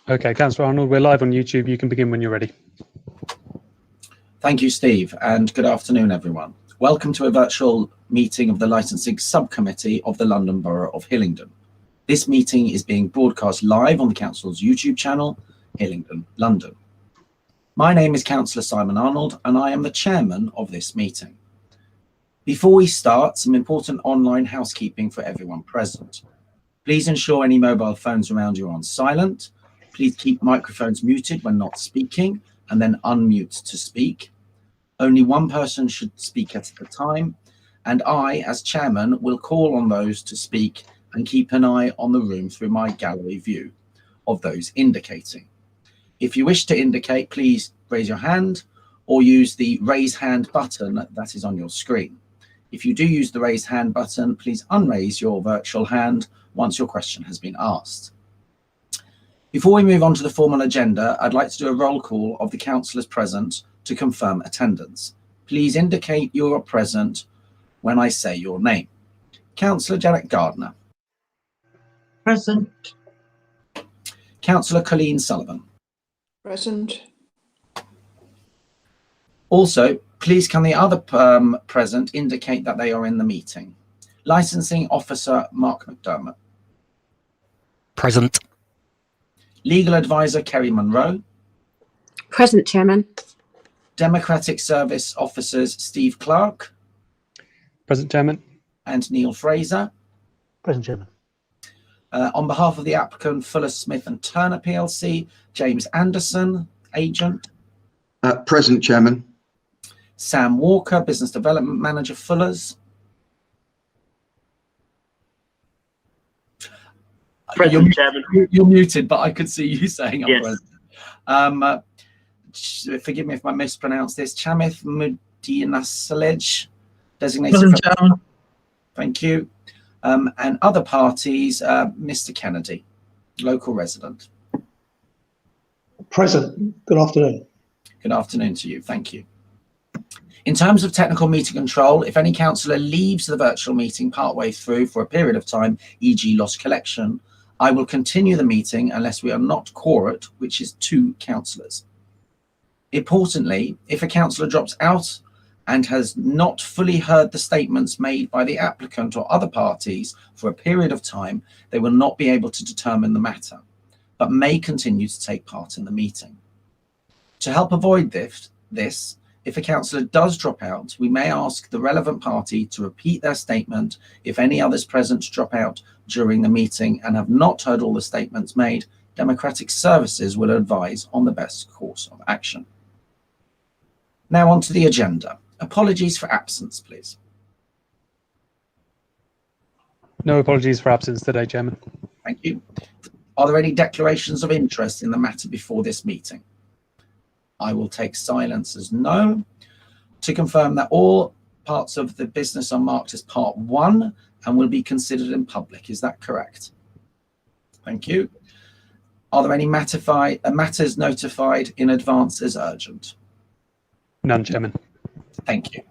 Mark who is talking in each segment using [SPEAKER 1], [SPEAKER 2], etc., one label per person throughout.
[SPEAKER 1] Okay, Councillor Arnold, we're live on YouTube. You can begin when you're ready.
[SPEAKER 2] Thank you, Steve, and good afternoon, everyone. Welcome to a virtual meeting of the Licensing Subcommittee of the London Borough of Hillingdon. This meeting is being broadcast live on the Council's YouTube channel, Hillingdon, London. My name is Councillor Simon Arnold, and I am the chairman of this meeting. Before we start, some important online housekeeping for everyone present. Please ensure any mobile phones around you are on silent. Please keep microphones muted when not speaking, and then unmute to speak. Only one person should speak at a time, and I, as chairman, will call on those to speak and keep an eye on the room through my gallery view of those indicating. If you wish to indicate, please raise your hand or use the raise hand button that is on your screen. If you do use the raise hand button, please unraise your virtual hand once your question has been asked. Before we move on to the formal agenda, I'd like to do a roll call of the councillors present to confirm attendance. Please indicate you are present when I say your name. Councillor Janet Gardner.
[SPEAKER 3] Present.
[SPEAKER 2] Councillor Colleen Sullivan.
[SPEAKER 3] Present.
[SPEAKER 2] Also, please can the other present indicate that they are in the meeting. Licensing Officer Mark McDermott.
[SPEAKER 4] Present.
[SPEAKER 2] Legal Advisor Kerry Munro.
[SPEAKER 5] Present, Chairman.
[SPEAKER 2] Democratic Service Officers Steve Clark.
[SPEAKER 1] Present, Chairman.
[SPEAKER 2] And Neil Fraser.
[SPEAKER 6] Present, Chairman.
[SPEAKER 2] On behalf of the applicant Fuller Smith and Turner PLC, James Anderson, agent.
[SPEAKER 7] Present, Chairman.
[SPEAKER 2] Sam Walker, Business Development Manager, Fuller's.
[SPEAKER 6] Present, Chairman.
[SPEAKER 2] You're muted, but I could see you saying I'm
[SPEAKER 6] Yes.
[SPEAKER 2] present. Forgive me if I mispronounce this. Chamith Mudinasalej, designated
[SPEAKER 3] Present, Chairman.
[SPEAKER 2] Thank you. And other parties, Mr. Kennedy, local resident.
[SPEAKER 6] Present. Good afternoon.
[SPEAKER 2] Good afternoon to you. Thank you. In terms of technical meeting control, if any councillor leaves the virtual meeting partway through for a period of time, e.g. lost collection, I will continue the meeting unless we are not quorate, which is 2 councillors. Importantly, if a councillor drops out and has not fully heard the statements made by the applicant or other parties for a period of time, they will not be able to determine the matter, but may continue to take part in the meeting. To help avoid this, if a councillor does drop out, we may ask the relevant party to repeat their statement. If any others present drop out during the meeting and have not heard all the statements made, Democratic Services will advise on the best course of action. Now on to the agenda. Apologies for absence, please.
[SPEAKER 1] No apologies for absence today, Chairman.
[SPEAKER 2] Thank you. Are there any declarations of interest in the matter before this meeting? I will take silence as no. To confirm that all parts of the business are marked as part 1 and will be considered in public. Is that correct? Thank you. Are there any matters notified in advance as urgent?
[SPEAKER 1] None, Chairman.
[SPEAKER 2] Thank you.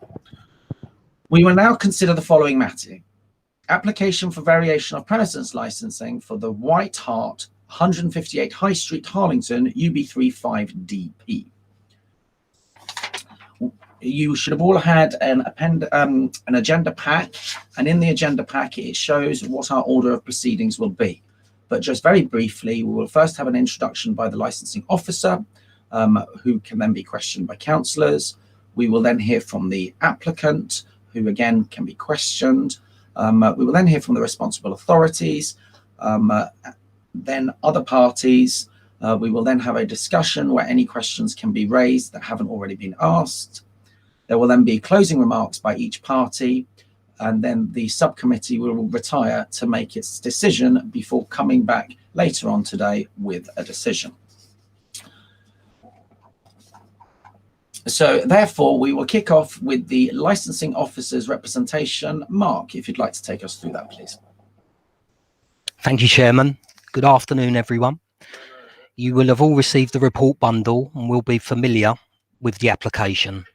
[SPEAKER 2] We will now consider the following matter. Application for variation of premises licensing for the White Hart, 158 High Street, Harlington, UB35DP. You should have all had an agenda pack, and in the agenda pack it shows what our order of proceedings will be. But just very briefly, we will first have an introduction by the licensing officer, who can then be questioned by councillors. We will then hear from the applicant, who again can be questioned. We will then hear from the responsible authorities, then other parties. We will then have a discussion where any questions can be raised that haven't already been asked. There will then be closing remarks by each party, and then the subcommittee will retire to make its decision before coming back later on today with a decision. So therefore, we will kick off with the licensing officer's representation. Mark, if you'd like to take us through that, please.
[SPEAKER 4] Thank you, Chairman. Good afternoon, everyone. You will have all received the report bundle and will be familiar with the application.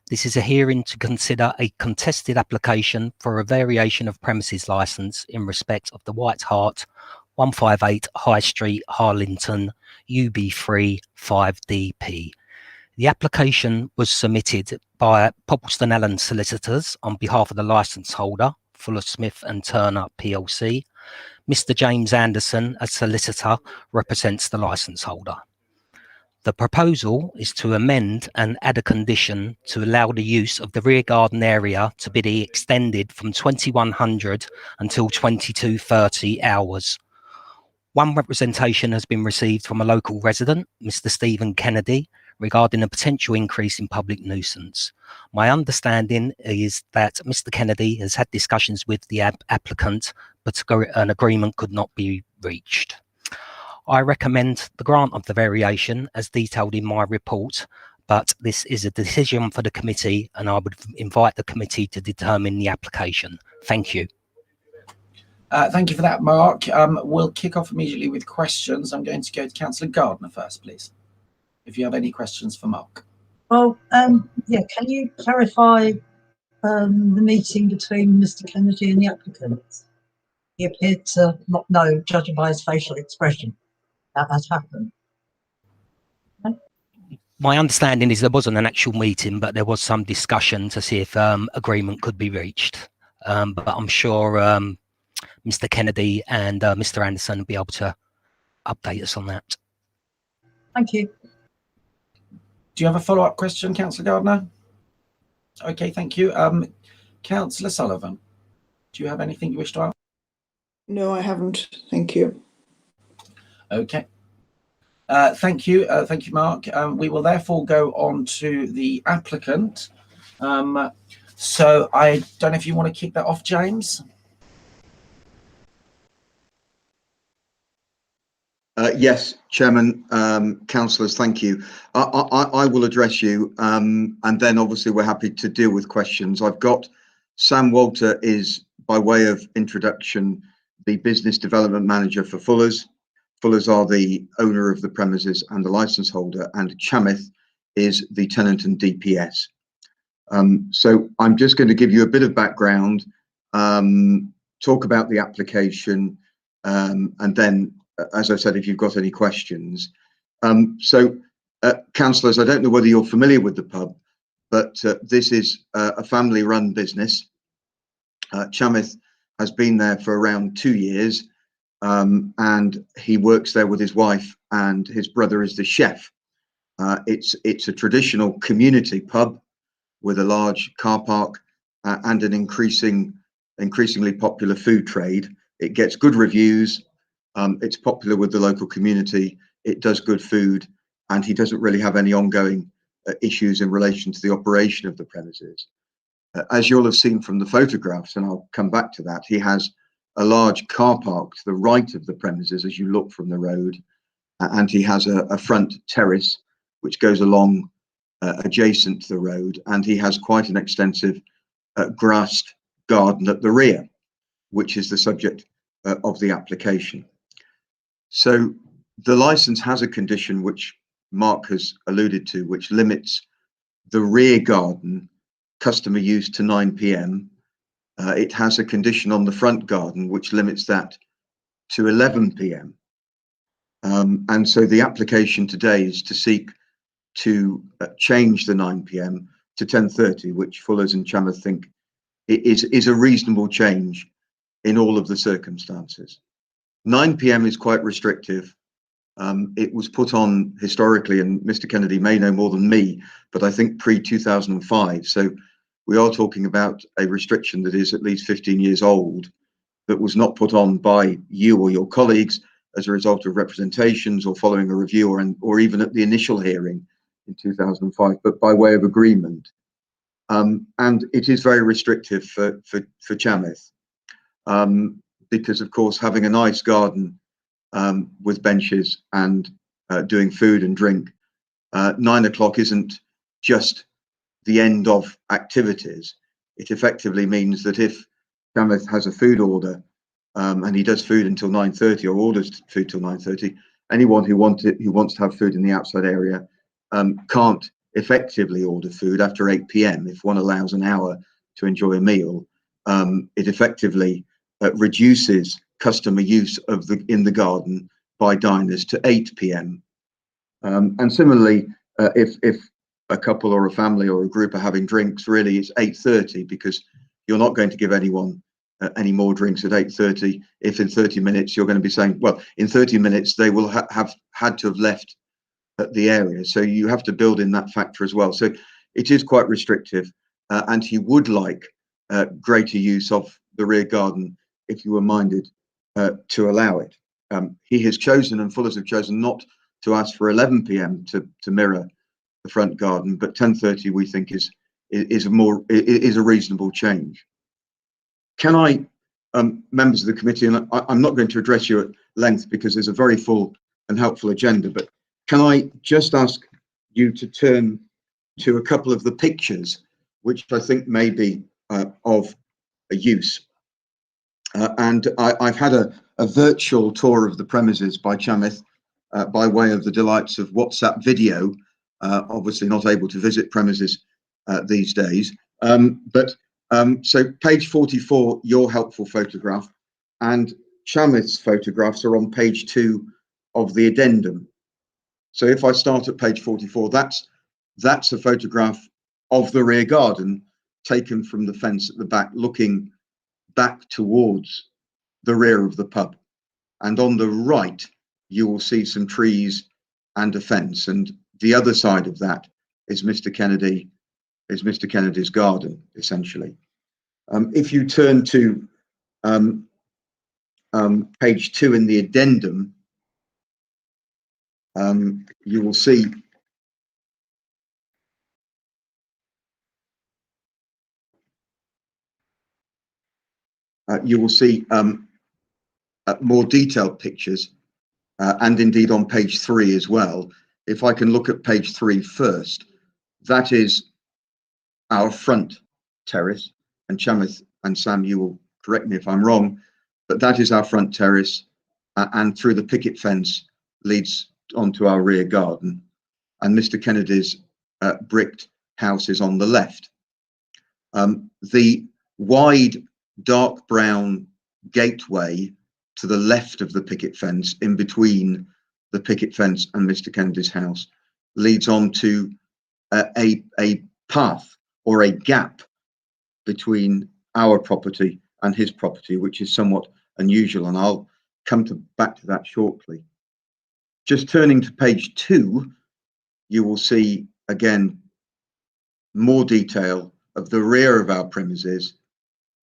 [SPEAKER 4] This is a hearing to consider a contested application for a variation of premises licence in respect of the White Hart 158 High Street, Harlington, UB3 5DP. The application was submitted by Poppleston Allen Solicitors on behalf of the licence holder, Fuller Smith and Turner plc. Mr. James Anderson, a solicitor, represents the licence holder. The proposal is to amend and add a condition to allow the use of the rear garden area to be extended from 2100 until 22:30 hours. One representation has been received from a local resident, Mr. Stephen Kennedy, regarding a potential increase in public nuisance. My understanding is that Mr. Kennedy has had discussions with the applicant, but an agreement could not be reached. I recommend the grant of the variation as detailed in my report, but this is a decision for the committee and I would invite the committee to determine the application. Thank you.
[SPEAKER 2] Thank you for that, Mark. We'll kick off immediately with questions. I'm going to go to Councillor Gardner first, please, if you have any questions for Mark.
[SPEAKER 3] Well, yeah, can you clarify the meeting between Mr. Kennedy and the applicant? He appeared to not know, judging by his facial expression, that has happened.
[SPEAKER 4] My understanding is there wasn't an actual meeting, but there was some discussion to see if agreement could be reached. But I'm sure Mr. Kennedy and Mr. Anderson will be able to update us on that.
[SPEAKER 3] Thank you.
[SPEAKER 2] Do you have a follow-up question, Councillor Gardner? Okay, thank you. Councillor Sullivan, do you have anything you wish to ask?
[SPEAKER 3] No, I haven't. Thank you.
[SPEAKER 2] Okay. Thank you, Mark. We will therefore go on to the applicant. So I don't know if you want to kick that off, James.
[SPEAKER 7] Yes, Chairman, councillors, thank you. I will address you, and then obviously we're happy to deal with questions. I've got Sam Walter is, by way of introduction, the business development manager for Fuller's. Fuller's are the owner of the premises and the licence holder, and Chamith is the tenant and DPS. So I'm just going to give you a bit of background, talk about the application, and then, as I said, if you've got any questions. Councillors, I don't know whether you're familiar with the pub, but this is a family-run business. Chamith has been there for around 2 years, and he works there with his wife, and his brother is the chef. It's a traditional community pub with a large car park and an increasingly popular food trade. It gets good reviews. It's popular with the local community. It does good food, and he doesn't really have any ongoing issues in relation to the operation of the premises. As you'll have seen from the photographs, and I'll come back to that, he has a large car park to the right of the premises as you look from the road, and he has a front terrace which goes along adjacent to the road, and he has quite an extensive grassed garden at the rear, which is the subject of the application. So the license has a condition which Mark has alluded to, which limits the rear garden customer use to 9 p.m. It has a condition on the front garden which limits that to 11 p.m. And so the application today is to seek to change the 9 p.m. to 10:30, which Fuller's and Chamith think is a reasonable change in all of the circumstances. 9 p.m. is quite restrictive. It was put on historically, and Mr. Kennedy may know more than me, but I think pre-2005. So we are talking about a restriction that is at least 15 years old, that was not put on by you or your colleagues as a result of representations or following a review or even at the initial hearing in 2005, but by way of agreement. And it is very restrictive for Chamith, because of course having a nice garden with benches and doing food and drink, 9 o'clock isn't just the end of activities. It effectively means that if Chamith has a food order and he does food until 9:30 or orders food till 9:30, anyone who wants to have food in the outside area can't effectively order food after 8 p.m. If one allows an hour to enjoy a meal, it effectively reduces customer use of in the garden by diners to 8 p.m. And similarly, if a couple or a family or a group are having drinks, really it's 8:30, because you're not going to give anyone any more drinks at 8:30 if in 30 minutes you're going to be saying, well, in 30 minutes they will have had to have left the area. So you have to build in that factor as well. So it is quite restrictive, and he would like greater use of the rear garden if you were minded to allow it. He has chosen, and Fullers have chosen, not to ask for 11 p.m. to mirror the front garden, but 10:30 we think is a reasonable change. Can I, members of the committee, and I'm not going to address you at length because there's a very full and helpful agenda, but can I just ask you to turn to a couple of the pictures which I think may be of use. And I've had a virtual tour of the premises by Chamith by way of the delights of WhatsApp video, obviously not able to visit premises these days. So page 44, your helpful photograph, and Chamith's photographs are on page 2 of the addendum. So if I start at page 44, that's a photograph of the rear garden taken from the fence at the back, looking back towards the rear of the pub. And on the right, you will see some trees and a fence. And the other side of that is Mr. Kennedy's garden, essentially. If you turn to page 2 in the addendum, you will see more detailed pictures, and indeed on page 3 as well. If I can look at page 3 first, that is our front terrace, and Chamith and Sam, you will correct me if I'm wrong, but that is our front terrace, and through the picket fence leads onto our rear garden, and Mr. Kennedy's bricked house is on the left. The wide dark brown gateway to the left of the picket fence, in between the picket fence and Mr. Kennedy's house, leads on to a path or a gap between our property and his property, which is somewhat unusual, and I'll come back to that shortly. Just turning to page 2, you will see again more detail of the rear of our premises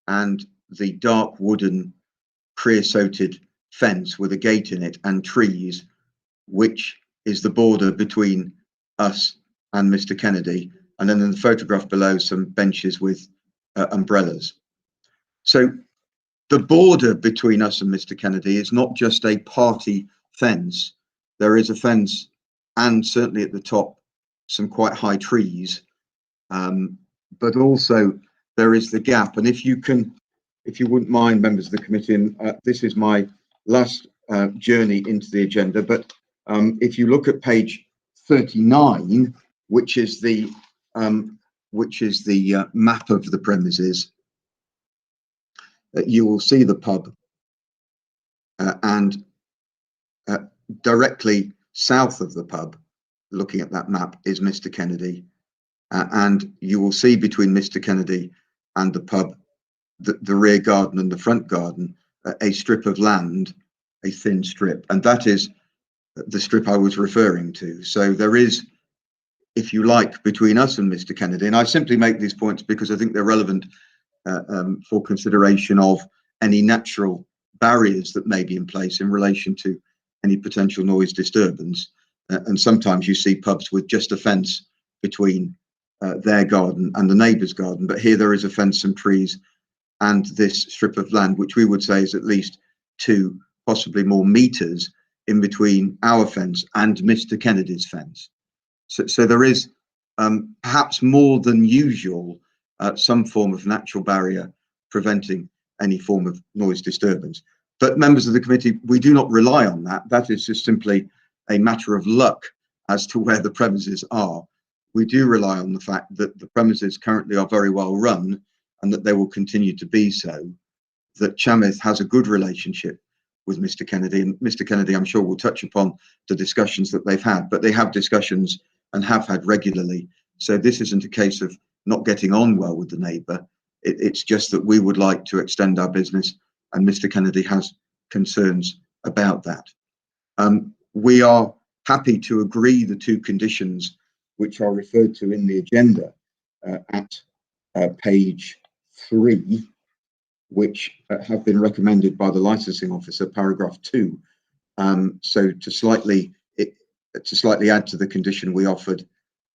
[SPEAKER 7] and the dark wooden creosoted fence with a gate in it and trees, which is the border between us and Mr. Kennedy. And then in the photograph below, some benches with umbrellas. So the border between us and Mr. Kennedy is not just a party fence. There is a fence, and certainly at the top, some quite high trees, but also there is the gap. And if you wouldn't mind, members of the committee, and this is my last journey into the agenda, but if you look at page 39, which is the map of the premises, you will see the pub, and directly south of the pub, looking at that map, is Mr. Kennedy, and you will see between Mr. Kennedy and the pub, the rear garden and the front garden, a strip of land, a thin strip, and that is the strip I was referring to. So there is, if you like, between us and Mr. Kennedy, and I simply make these points because I think they're relevant for consideration of any natural barriers that may be in place in relation to any potential noise disturbance. And sometimes you see pubs with just a fence between their garden and the neighbour's garden, but here there is a fence, some trees, and this strip of land, which we would say is at least 2, possibly more meters in between our fence and Mr. Kennedy's fence. So there is perhaps more than usual some form of natural barrier preventing any form of noise disturbance. But members of the committee, we do not rely on that. That is just simply a matter of luck as to where the premises are. We do rely on the fact that the premises currently are very well run and that they will continue to be so, that Chamith has a good relationship with Mr. Kennedy, and Mr. Kennedy, I'm sure, will touch upon the discussions that they've had, but they have discussions and have had regularly. So this isn't a case of not getting on well with the neighbour. It's just that we would like to extend our business, and Mr. Kennedy has concerns about that. We are happy to agree the two conditions which are referred to in the agenda at page 3, which have been recommended by the licensing officer, paragraph 2. So to slightly add to the condition we offered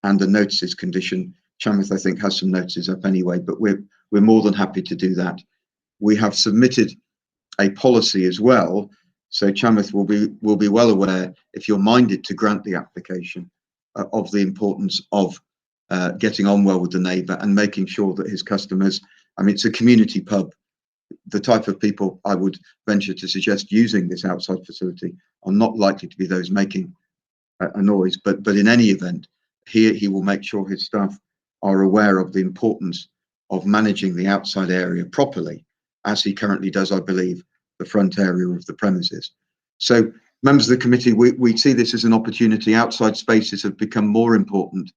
[SPEAKER 7] and the notices condition, Chamith, I think, has some notices up anyway, but we're more than happy to do that. We have submitted a policy as well, so Chamith will be well aware, if you're minded to grant the application, of the importance of getting on well with the neighbour and making sure that his customers, I mean, it's a community pub. The type of people I would venture to suggest using this outside facility are not likely to be those making a noise, but in any event, he will make sure his staff are aware of the importance of managing the outside area properly, as he currently does, I believe, the front area of the premises. So members of the committee, we see this as an opportunity. Outside spaces have become more important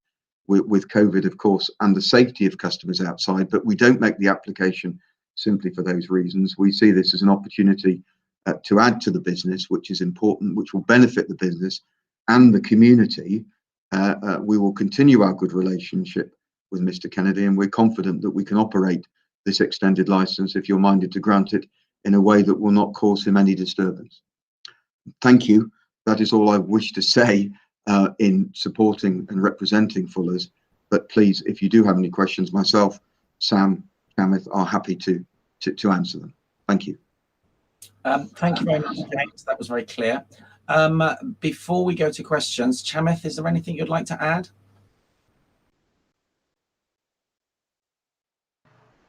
[SPEAKER 7] with COVID, of course, and the safety of customers outside, but we don't make the application simply for those reasons. We see this as an opportunity to add to the business, which is important, which will benefit the business and the community. We will continue our good relationship with Mr. Kennedy, and we're confident that we can operate this extended license, if you're minded to grant it, in a way that will not cause him any disturbance. Thank you. That is all I wish to say in supporting and representing Fuller's. But please, if you do have any questions, myself, Sam, Chamith are happy to answer them. Thank you.
[SPEAKER 2] Thank you very much, James. That was very clear. Before we go to questions, Chamith, is there anything you'd like to add?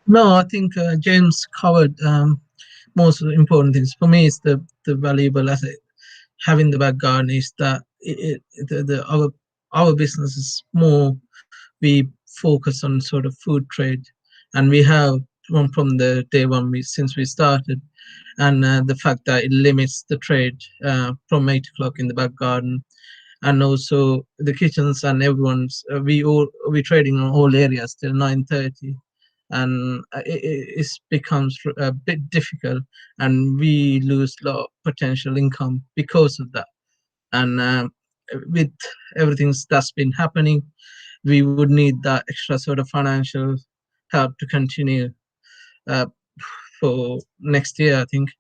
[SPEAKER 6] No, I think James covered most of the important things. For me, it's the valuable asset having the back garden is that our business is more, we focus on sort of food trade, and we have from the day one since we started, and the fact that it limits the trade from 8 o'clock in the back garden, and also the kitchens and everyone's we trading on all areas till 9:30. And it becomes a bit difficult, and we lose a lot of potential income because of that. And with everything that's been happening, we would need that extra sort of financial help to continue for next year, I think.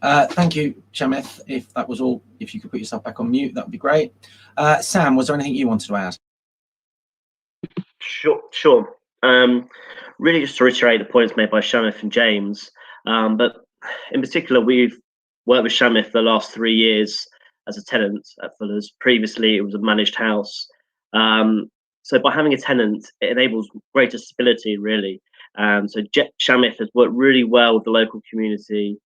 [SPEAKER 2] Thank you, Chamith. If that was all, if you could put yourself back on mute, that would be great. Sam, was there anything you wanted to add?
[SPEAKER 8] Sure. Really just to reiterate the points made by Chamith and James, but in particular, we've worked with Chamith the last 3 years as a tenant at Fuller's. Previously, it was a managed house. So by having a tenant, it enables greater stability, really. So Chamith has worked really well with the local community,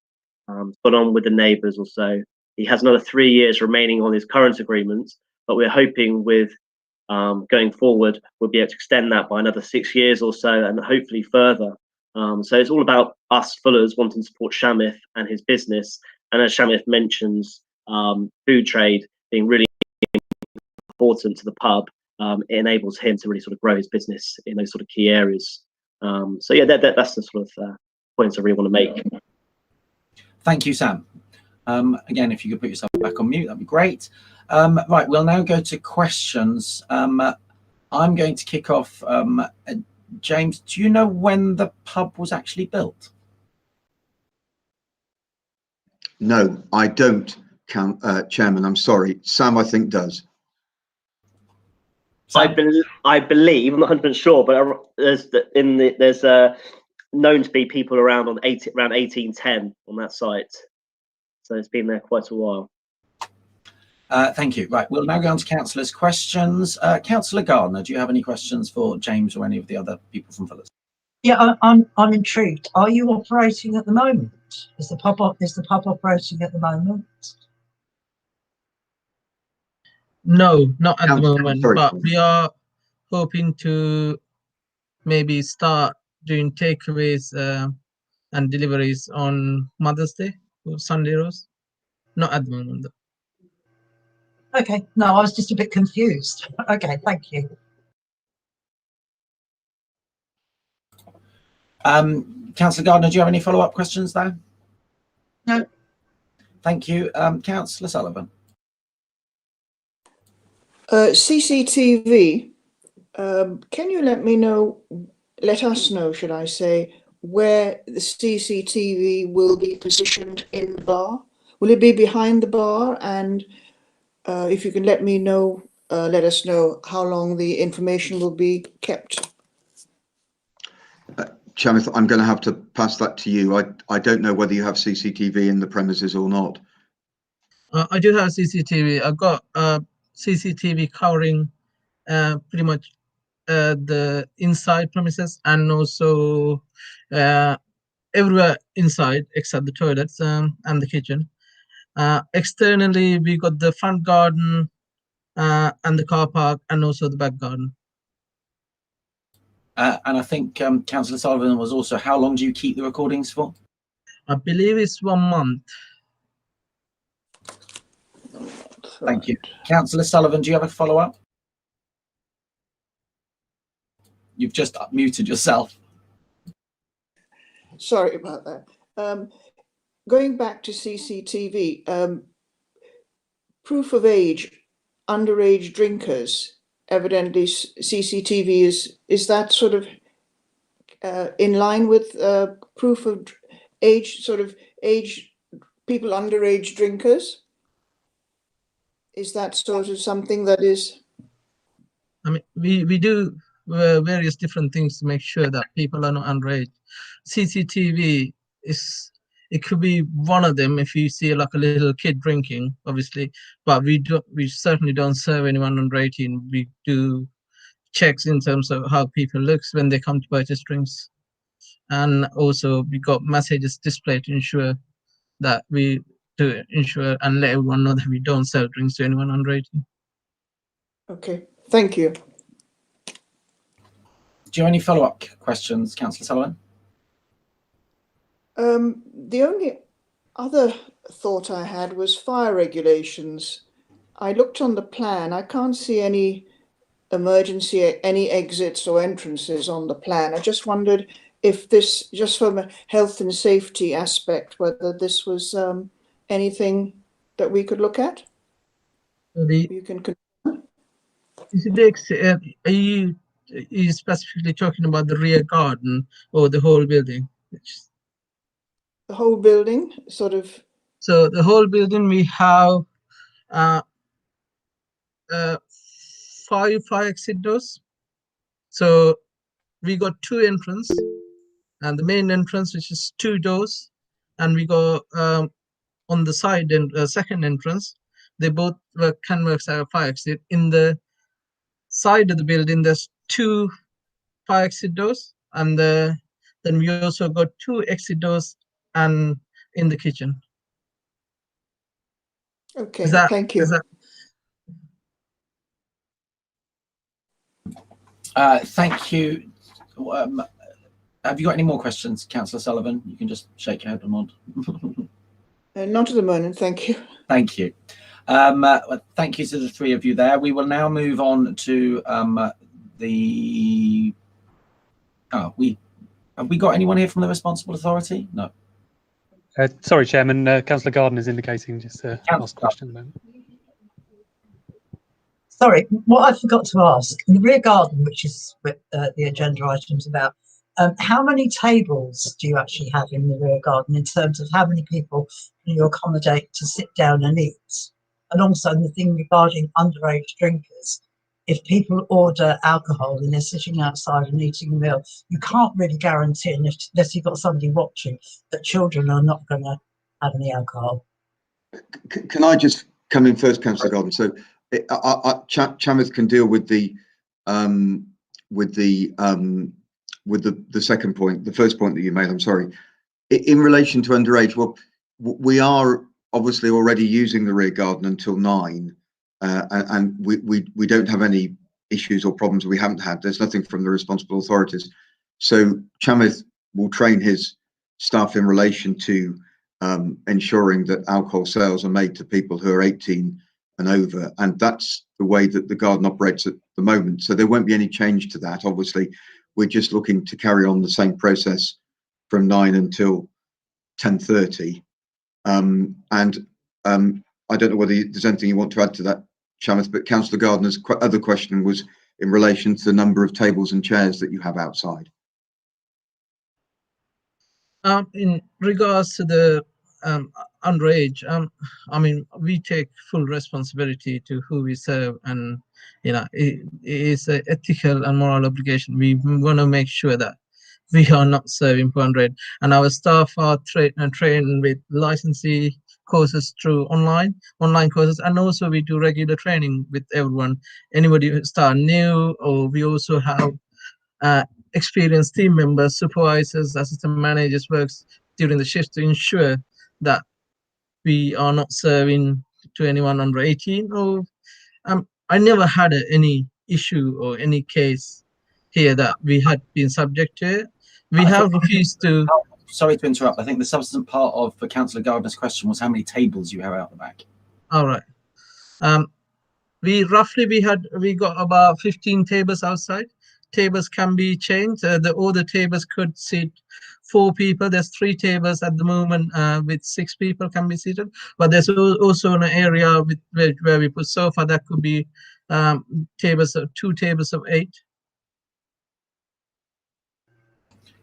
[SPEAKER 8] got on with the neighbours also. He has another 3 years remaining on his current agreement, but we're hoping with going forward, we'll be able to extend that by another 6 years or so, and hopefully further. So it's all about us Fullers wanting to support Chamith and his business. And as Chamith mentions, food trade being really important to the pub, it enables him to really sort of grow his business in those sort of key areas. So yeah, that's the sort of points I really want to make.
[SPEAKER 2] Thank you, Sam. Again, if you could put yourself back on mute, that'd be great. Right, we'll now go to questions. I'm going to kick off. James, do you know when the pub was actually built?
[SPEAKER 7] No, I don't, Chairman. I'm sorry. Sam, I think, does.
[SPEAKER 8] I believe, I'm not 100% sure, but there's known to be people around around 1810 on that site. So it's been there quite a while.
[SPEAKER 2] Thank you. Right, we'll now go on to councillors' questions. Councillor Gardner, do you have any questions for James or any of the other people from Fuller's?
[SPEAKER 3] Yeah, I'm intrigued. Are you operating at the moment? Is the pub operating at the moment?
[SPEAKER 6] No, not at the moment,
[SPEAKER 7] sorry,
[SPEAKER 6] but we are hoping to maybe start doing takeaways and deliveries on Mother's Day or Sunday roast. Not at the moment, though.
[SPEAKER 3] Okay, no, I was just a bit confused. Okay, thank you.
[SPEAKER 2] Councillor Gardner, do you have any follow-up questions there?
[SPEAKER 3] No.
[SPEAKER 2] Thank you. Councillor Sullivan.
[SPEAKER 9] CCTV, can you let us know, should I say, where the CCTV will be positioned in the bar? Will it be behind the bar? And if you can let us know how long the information will be kept.
[SPEAKER 7] Chairman, I'm going to have to pass that to you. I don't know whether you have CCTV in the premises or not.
[SPEAKER 6] I do have CCTV. I've got CCTV covering pretty much the inside premises and also everywhere inside except the toilets and the kitchen. Externally, we got the front garden and the car park and also the back garden.
[SPEAKER 2] And I think Councillor Sullivan was also, how long do you keep the recordings for?
[SPEAKER 6] I believe it's 1 month.
[SPEAKER 2] Thank you. Councillor Sullivan, do you have a follow-up? You've just muted yourself.
[SPEAKER 9] Sorry about that. Going back to CCTV, proof of age, underage drinkers, evidently CCTV is that sort of in line with proof of age, people underage drinkers? Is that sort of something that is?
[SPEAKER 6] I mean, we do various different things to make sure that people are not underage. CCTV it could be one of them if you see like a little kid drinking, obviously, but we certainly don't serve anyone under 18. We do checks in terms of how people looks when they come to purchase drinks, and also we got messages displayed to ensure that and let everyone know that we don't sell drinks to anyone under 18.
[SPEAKER 9] Okay, thank you.
[SPEAKER 2] Do you have any follow-up questions, Councillor Sullivan?
[SPEAKER 9] The only other thought I had was fire regulations. I looked on the plan. I can't see any any exits or entrances on the plan. I just wondered if this, just from a health and safety aspect, whether this was anything that we could look at. You can.
[SPEAKER 6] Are you specifically talking about the rear garden or the whole building?
[SPEAKER 9] The whole building, sort of.
[SPEAKER 6] So the whole building, we have 5 fire exit doors. So we got 2 entrances, and the main entrance, which is 2 doors, and we go on the side and second entrance. They both can work as a fire exit. In the side of the building, there's 2 fire exit doors, and then we also got 2 exit doors and in the kitchen.
[SPEAKER 9] Okay, thank you.
[SPEAKER 2] Thank you. Have you got any more questions, Councillor Sullivan? You can just shake your head or nod.
[SPEAKER 9] Not at the moment, thank you.
[SPEAKER 2] Thank you. Thank you to the 3 of you there. We will now move on to the. Have we got anyone here from the responsible authority? No.
[SPEAKER 1] Sorry, Chairman. Councillor Gardner is indicating just a last question at the moment.
[SPEAKER 3] Sorry, what I forgot to ask, in the rear garden, which is what the agenda items about, how many tables do you actually have in the rear garden in terms of how many people can you accommodate to sit down and eat? And also the thing regarding underage drinkers, if people order alcohol and they're sitting outside and eating a meal, you can't really guarantee, unless you've got somebody watching, that children are not going to have any alcohol.
[SPEAKER 7] Can I just come in first, Councillor Gardner? So Chamith can deal with the second point, the first point that you made. I'm sorry. In relation to underage, well, we are obviously already using the rear garden until 9, and we don't have any issues or problems we haven't had. There's nothing from the responsible authorities. So Chamith will train his staff in relation to ensuring that alcohol sales are made to people who are 18 and over, and that's the way that the garden operates at the moment. So there won't be any change to that. Obviously, we're just looking to carry on the same process from 9 until 10:30. I don't know whether there's anything you want to add to that, Shamith, but Councillor Gardner's other question was in relation to the number of tables and chairs that you have outside.
[SPEAKER 6] In regards to the underage, I mean, we take full responsibility to who we serve, and it is an ethical and moral obligation. We want to make sure that we are not serving for underage, and our staff are trained with licensee courses through online courses, and also we do regular training with everyone. Anybody who start new, or we also have experienced team members, supervisors, assistant managers works during the shift to ensure that we are not serving to anyone under 18. Or I never had any issue or any case here that we had been subject to. We have refused to.
[SPEAKER 2] Sorry to interrupt. I think the substantive part of Councillor Gardner's question was how many tables you have out the back.
[SPEAKER 6] All right. We got about 15 tables outside. Tables can be changed. All the tables could seat 4 people. There's 3 tables at the moment with 6 people can be seated. But there's also an area where we put sofa that could be tables of 2 tables of 8.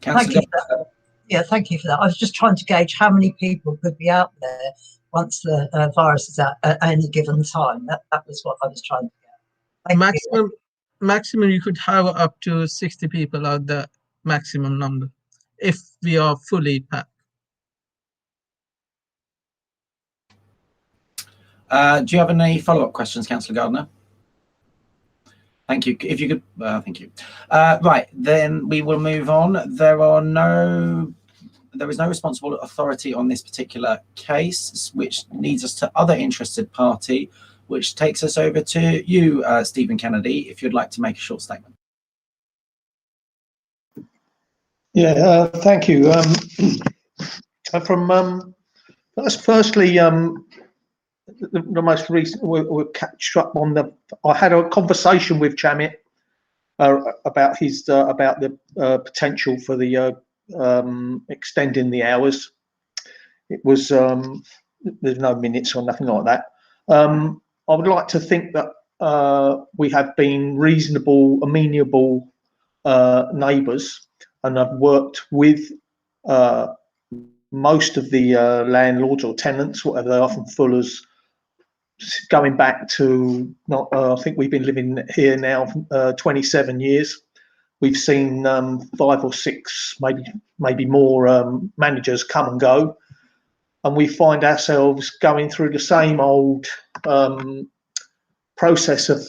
[SPEAKER 3] Thank you for that. Yeah, thank you for that. I was just trying to gauge how many people could be out there once the virus is out at any given time. That was what I was trying to get.
[SPEAKER 6] Maximum you could have up to 60 people out, the maximum number, if we are fully packed.
[SPEAKER 2] Do you have any follow-up questions, Councillor Gardner? Thank you. If you could, thank you. Right, then we will move on. There is no responsible authority on this particular case, which leads us to other interested party, which takes us over to you, Stephen Kennedy, if you'd like to make a short statement.
[SPEAKER 10] Yeah, thank you. Firstly, the most recent, we'll catch up on I had a conversation with Chamit about the potential for the extending the hours. It was there's no minutes or nothing like that. I would like to think that we have been reasonable, amenable neighbours, and I've worked with most of the landlords or tenants, whatever they are, from Fuller's, going back to I think we've been living here now 27 years. We've seen 5 or 6, maybe more managers come and go, and we find ourselves going through the same old process of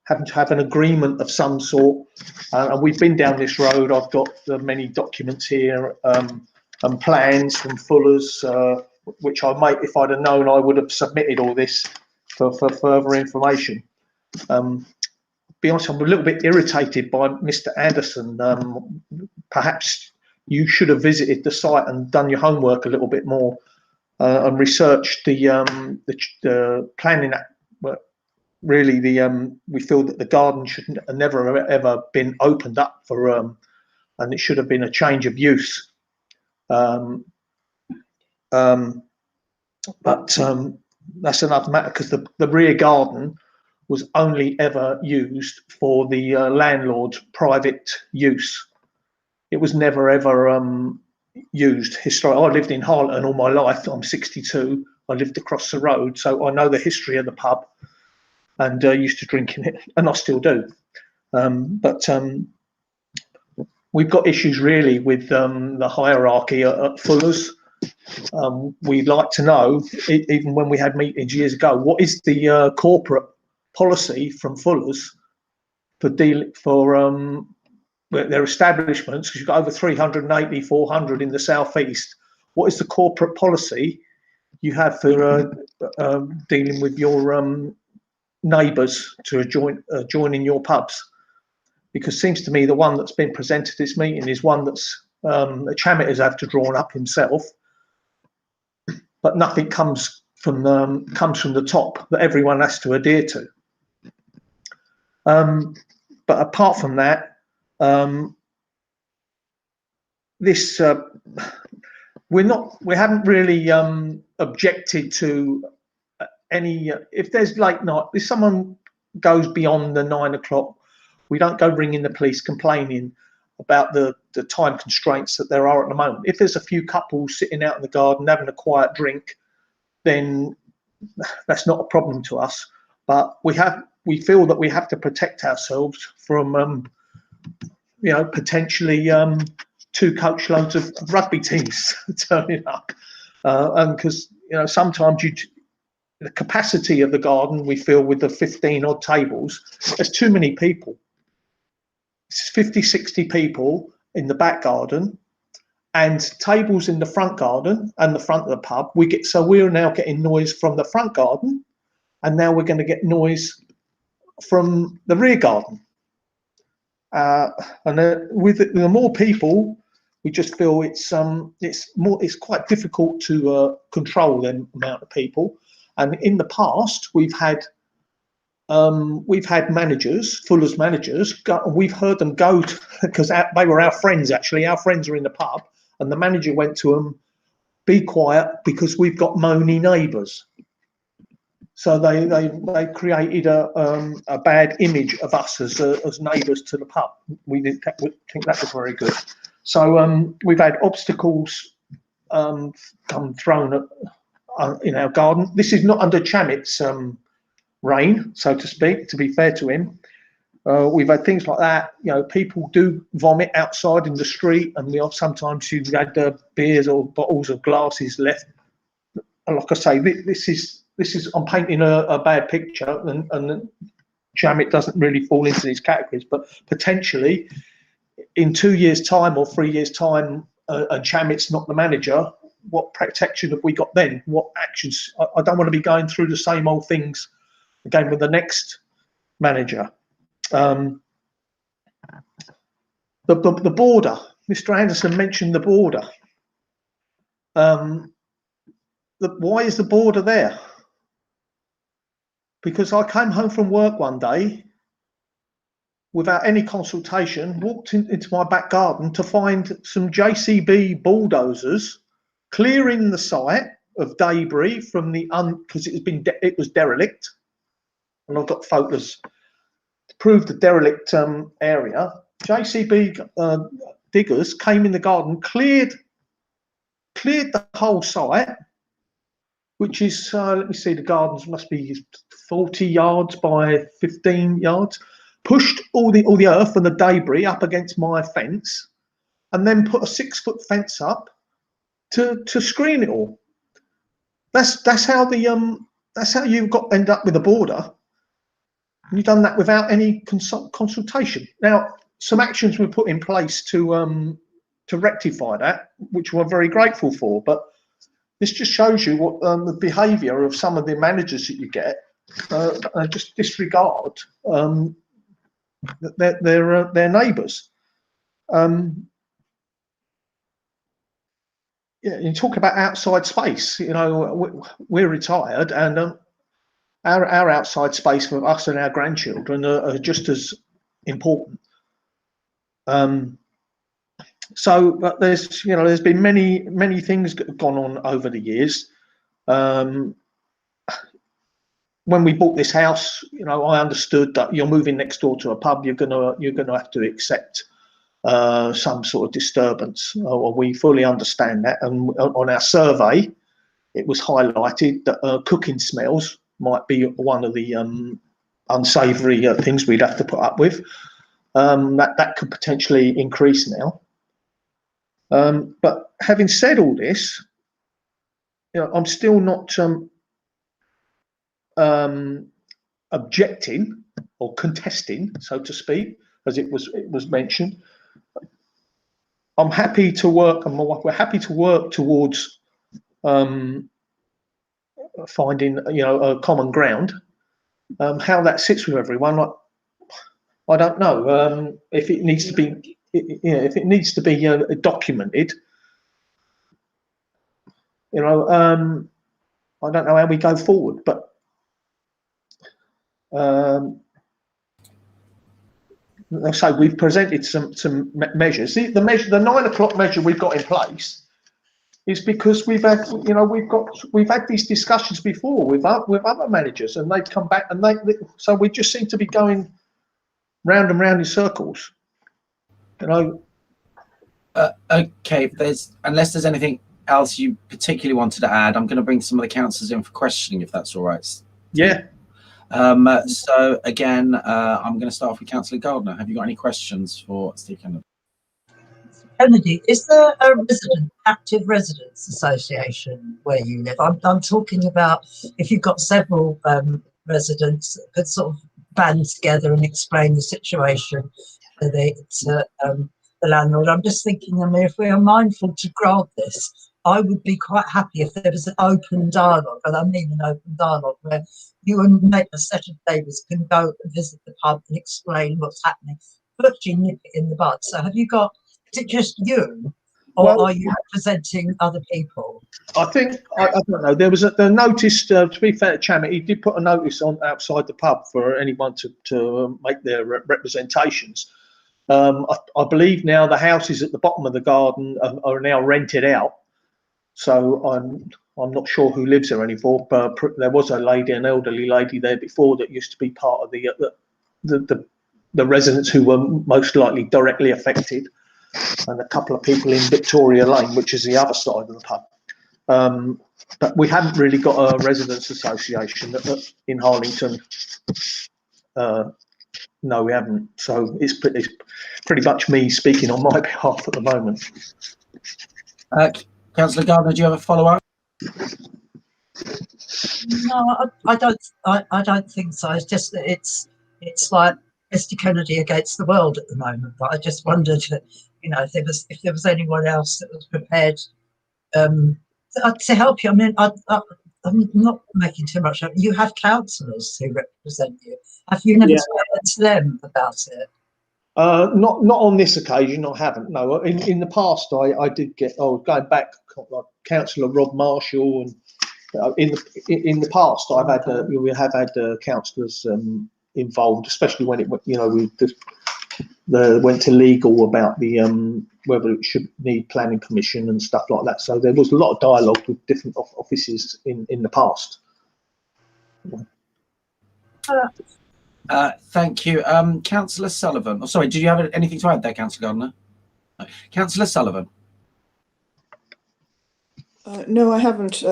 [SPEAKER 10] having to have an agreement of some sort. And we've been down this road. I've got many documents here and plans from Fuller's, which I might, if I'd have known, I would have submitted all this for further information. Be honest, I'm a little bit irritated by Mr. Anderson. Perhaps you should have visited the site and done your homework a little bit more and researched the planning act. Really, we feel that the garden should have never ever been opened up for, and it should have been a change of use. But that's another matter, because the rear garden was only ever used for the landlord's private use. It was never ever used historically. I lived in Harlington all my life. I'm 62. I lived across the road, so I know the history of the pub, and used to drink in it, and I still do. But we've got issues really with the hierarchy at Fuller's. We'd like to know, even when we had meetings years ago, what is the corporate policy from Fuller's for their establishments, because you've got over 380, 400 in the southeast. What is the corporate policy you have for dealing with your neighbours to join in your pubs? Because it seems to me the one that's been presented this meeting is one that's The Chamet have to draw up himself, but nothing comes from the top that everyone has to adhere to. But apart from that, this we haven't really objected to any. If there's late night, if someone goes beyond the 9 o'clock, we don't go ringing the police complaining about the time constraints that there are at the moment. If there's a few couples sitting out in the garden having a quiet drink, then that's not a problem to us. But we feel that we have to protect ourselves from potentially 2 coachloads of rugby teams turning up, and because sometimes the capacity of the garden, we feel, with the 15 odd tables, there's too many people. It's 50, 60 people in the back garden and tables in the front garden and the front of the pub. We're now getting noise from the front garden, and now we're going to get noise from the rear garden. With the more people, we just feel it's quite difficult to control the amount of people. And in the past, we've had managers, Fuller's managers, we've heard them go because they were our friends. Actually, our friends are in the pub, and the manager went to them, "Be quiet because we've got moany neighbours." So they created a bad image of us as neighbours to the pub. We didn't think that was very good. So we've had obstacles come thrown in our garden. This is not under Chamet's reign, so to speak, to be fair to him. We've had things like that. People do vomit outside in the street, and sometimes you've had beers or bottles of glasses left. And like I say, this is I'm painting a bad picture, and Chamet doesn't really fall into these categories, but potentially in 2 years' time or 3 years' time, and Chamet's not the manager, what protection have we got then? What actions? I don't want to be going through the same old things again with the next manager. The border. Mr. Anderson mentioned the border. Why is the border there? Because I came home from work one day without any consultation, walked into my back garden to find some JCB bulldozers clearing the site of debris from because it was derelict, and I've got photos to prove the derelict area. JCB diggers came in the garden, cleared the whole site, which is let me see, the gardens must be 40 yards by 15 yards. Pushed all the earth and the debris up against my fence, and then put a 6-foot fence up to screen it all. That's how you end up with a border. And you've done that without any consultation. Now, some actions were put in place to rectify that, which we're very grateful for. But this just shows you what the behaviour of some of the managers that you get just disregard their neighbours. You talk about outside space. We're retired, and our outside space for us and our grandchildren are just as important. But there's been many things that have gone on over the years. When we bought this house, I understood that you're moving next door to a pub. You're gonna have to accept some sort of disturbance. We fully understand that. And on our survey, it was highlighted that cooking smells might be one of the unsavoury things we'd have to put up with. That could potentially increase now. But having said all this, I'm still not objecting or contesting, so to speak, as it was mentioned. I'm happy to work, and my wife, we're happy to work towards finding a common ground. How that sits with everyone, I don't know. If it needs to be if it needs to be documented, I don't know how we go forward, but so we've presented some measures. The 9 o'clock measure we've got in place is because we've had these discussions before with other managers, and they've come back, and so we just seem to be going round and round in circles.
[SPEAKER 2] Okay, unless there's anything else you particularly wanted to add, I'm going to bring some of the councillors in for questioning, if that's all right.
[SPEAKER 10] Yeah.
[SPEAKER 2] So again, I'm going to start off with Councillor Gardner. Have you got any questions for Steve Kennedy?
[SPEAKER 3] Kennedy, is there a active residents association where you live? I'm talking about if you've got several residents that could sort of band together and explain the situation to the landlord. I'm just thinking, I mean, if we are mindful to grant this, I would be quite happy if there was an open dialogue, and I mean an open dialogue where you and a set of neighbours can go and visit the pub and explain what's happening, virtually nip it in the bud. So have you got, is it just you, or are you representing other people?
[SPEAKER 10] I think, I don't know, there was the notice, to be fair to Chairman, he did put a notice on outside the pub for anyone to make their representations. I believe now the houses at the bottom of the garden are now rented out. So I'm not sure who lives there anymore, but there was a lady, an elderly lady there before that used to be part of the residents who were most likely directly affected, and a couple of people in Victoria Lane, which is the other side of the pub. But we haven't really got a residents association in Harlington. No, we haven't. So it's pretty much me speaking on my behalf at the moment.
[SPEAKER 2] Councillor Gardner, do you have a follow-up?
[SPEAKER 3] No, I don't think so. It's just that it's like Mr. Kennedy against the world at the moment. But I just wondered, if there was anyone else that was prepared to help you. I mean, I'm not making too much of it. You have councillors who represent you. Have you never spoken to them about it?
[SPEAKER 10] Not on this occasion. I haven't. No. In the past, I did get. Going back, like Councillor Rob Marshall, and in the past, we have had councillors involved, especially when it went to legal about the whether it should need planning permission and stuff like that. So there was a lot of dialogue with different offices in the past.
[SPEAKER 2] Thank you. Councillor Sullivan. Oh, sorry, did you have anything to add there, Councillor Gardner? No. Councillor Sullivan.
[SPEAKER 9] No, I haven't.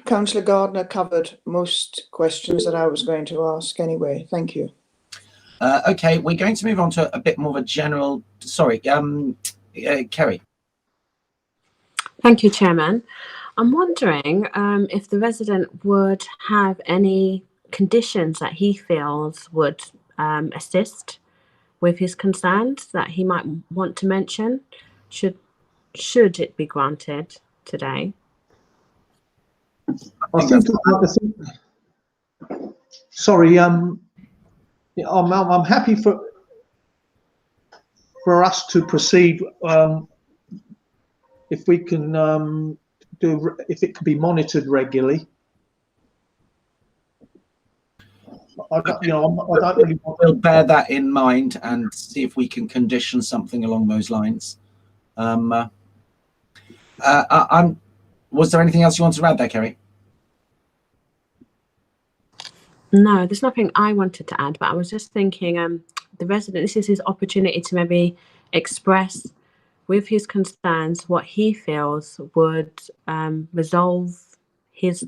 [SPEAKER 9] Councillor Gardner covered most questions that I was going to ask anyway. Thank you.
[SPEAKER 2] Okay, we're going to move on to a bit more of a general. Sorry, Kerry.
[SPEAKER 5] Thank you, Chairman. I'm wondering if the resident would have any conditions that he feels would assist with his concerns that he might want to mention, should it be granted today.
[SPEAKER 10] I think sorry, I'm happy for us to proceed if we can if it can be monitored regularly. I don't really want.
[SPEAKER 2] We'll bear that in mind and see if we can condition something along those lines. Was there anything else you want to add there, Kerry?
[SPEAKER 5] No, there's nothing I wanted to add, but I was just thinking the resident, this is his opportunity to maybe express with his concerns what he feels would resolve his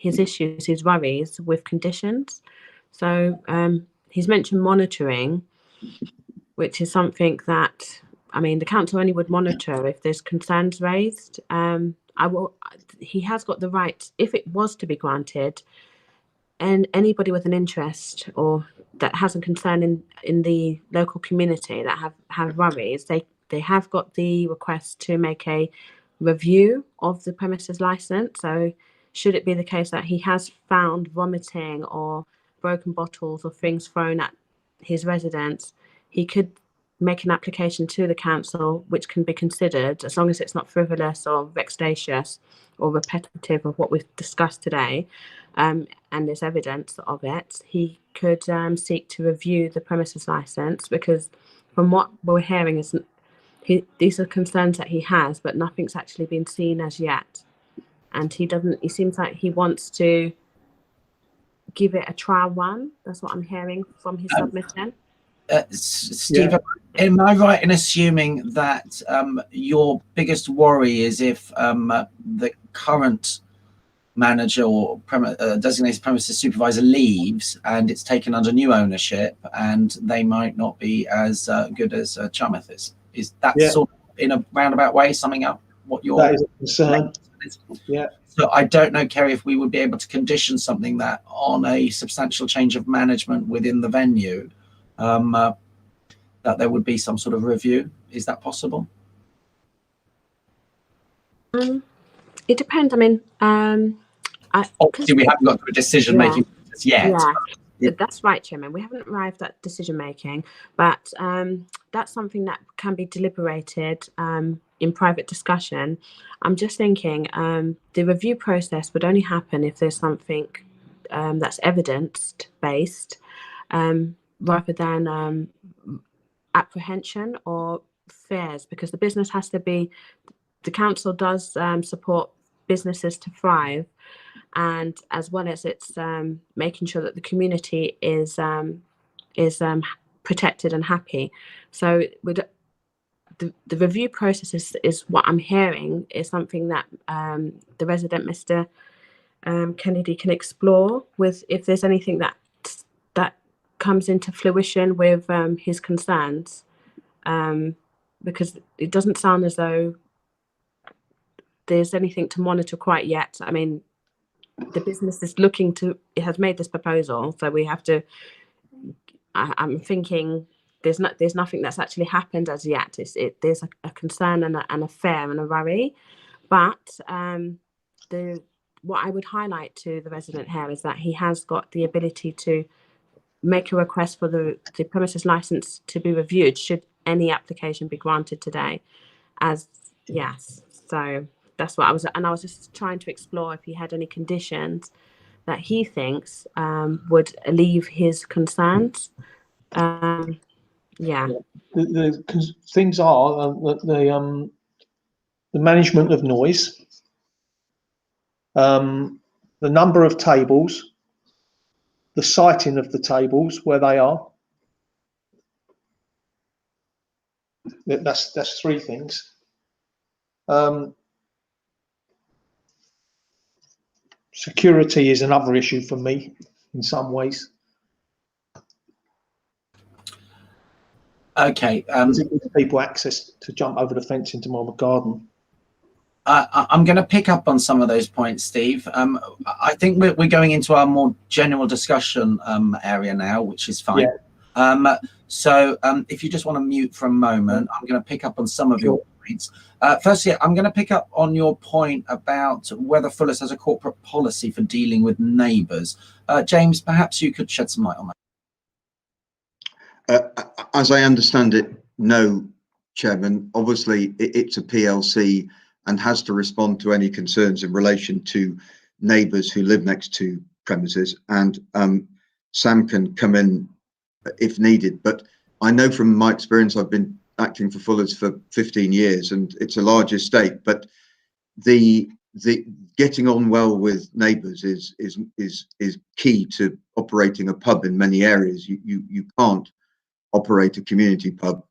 [SPEAKER 5] issues, his worries with conditions. So he's mentioned monitoring, which is something that, I mean, the council only would monitor if there's concerns raised. He has got the right, if it was to be granted, and anybody with an interest or that has a concern in the local community that have worries, they have got the request to make a review of the premises license. So should it be the case that he has found vomiting or broken bottles or things thrown at his residence, he could make an application to the council, which can be considered as long as it's not frivolous or vexatious or repetitive of what we've discussed today, and there's evidence of it, he could seek to review the premises licence, because from what we're hearing is these are concerns that he has, but nothing's actually been seen as yet. And he seems like he wants to give it a trial run. That's what I'm hearing from his submission.
[SPEAKER 2] Steve, am I right in assuming that your biggest worry is if the current manager or designated premises supervisor leaves and it's taken under new ownership and they might not be as good as Chamath is? Is that sort of, in a roundabout way, summing up what your
[SPEAKER 10] that is a concern? Yeah.
[SPEAKER 2] So I don't know, Kerry, if we would be able to condition something that on a substantial change of management within the venue, that there would be some sort of review. Is that possible?
[SPEAKER 5] It depends. I mean,
[SPEAKER 2] obviously we haven't got to a decision making process yet.
[SPEAKER 5] Yeah, that's right, Chairman. We haven't arrived at decision making, but that's something that can be deliberated in private discussion. I'm just thinking the review process would only happen if there's something that's evidence based, rather than apprehension or fears, because the business has to be, the council does support businesses to thrive, and as well as it's making sure that the community is protected and happy. So with the review process is what I'm hearing is something that the resident, Mr. Kennedy, can explore with, if there's anything that comes into fruition with his concerns, because it doesn't sound as though there's anything to monitor quite yet. I mean, the business is looking to, it has made this proposal, so we have to, I'm thinking there's nothing that's actually happened as yet. There's a concern and a fear and a worry, but what I would highlight to the resident here is that he has got the ability to make a request for the premises license to be reviewed should any application be granted today. So that's what I was just trying to explore if he had any conditions that he thinks would alleviate his concerns. The
[SPEAKER 10] things are the management of noise, the number of tables, the siting of the tables where they are. That's three things. Security is another issue for me in some ways.
[SPEAKER 2] Okay.
[SPEAKER 10] People access to jump over the fence into my garden.
[SPEAKER 2] I'm going to pick up on some of those points, Steve. I think we're going into our more general discussion area now, which is fine. Yeah. So if you just want to mute for a moment, I'm going to pick up on some of your points. Firstly, I'm going to pick up on your point about whether Fuller's has a corporate policy for dealing with neighbours. James, perhaps you could shed some light on
[SPEAKER 7] that. As I understand it, no, Chairman. Obviously, it's a PLC and has to respond to any concerns in relation to neighbours who live next to premises, and Sam can come in if needed. But I know from my experience, I've been acting for Fuller's for 15 years, and it's a large estate, but the getting on well with neighbours is key to operating a pub in many areas. You can't operate a community pub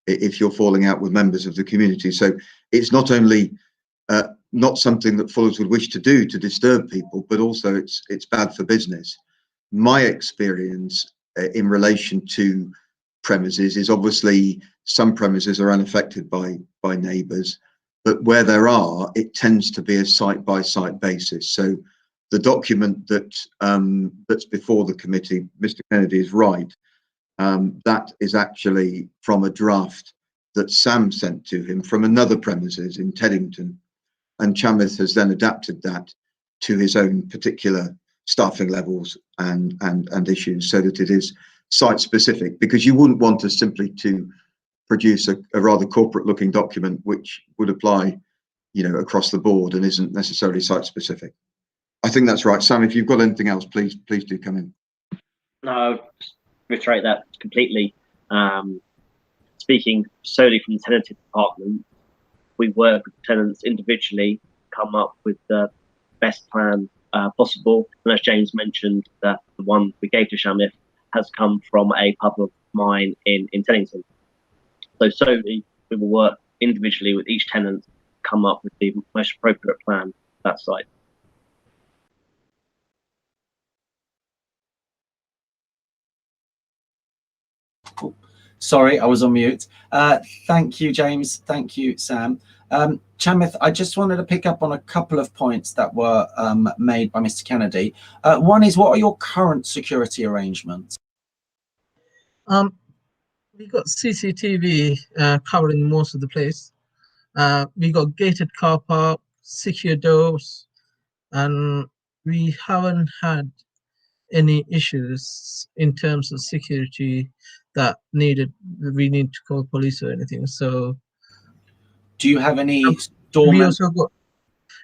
[SPEAKER 7] if you're falling out with members of the community. So it's not only not something that Fuller's would wish to do to disturb people, but also it's bad for business. My experience in relation to premises is obviously some premises are unaffected by neighbours, but where there are, it tends to be a site-by-site basis. So the document that's before the committee, Mr. Kennedy is right, that is actually from a draft that Sam sent to him from another premises in Hillingdon, and Chamath has then adapted that to his own particular staffing levels and issues, so that it is site specific, because you wouldn't want us simply to produce a rather corporate looking document which would apply, you know, across the board and isn't necessarily site specific. I think that's right. Sam, if you've got anything else, please do come in.
[SPEAKER 8] No, reiterate that completely. Speaking solely from the tenanted department, we work with tenants individually, come up with the best plan possible. And as James mentioned, that the one we gave to Shamith has come from a pub of mine in Hillingdon. So solely, we will work individually with each tenant, come up with the most appropriate plan for that site.
[SPEAKER 2] Oh, sorry, I was on mute. Thank you, James. Thank you, Sam. Chamith, I just wanted to pick up on a couple of points that were made by Mr. Kennedy. One is, what are your current security arrangements?
[SPEAKER 6] We got CCTV covering most of the place. We got gated car park, secure doors, and we haven't had any issues in terms of security that we need to call police or anything. So
[SPEAKER 2] do you have any
[SPEAKER 6] we also got,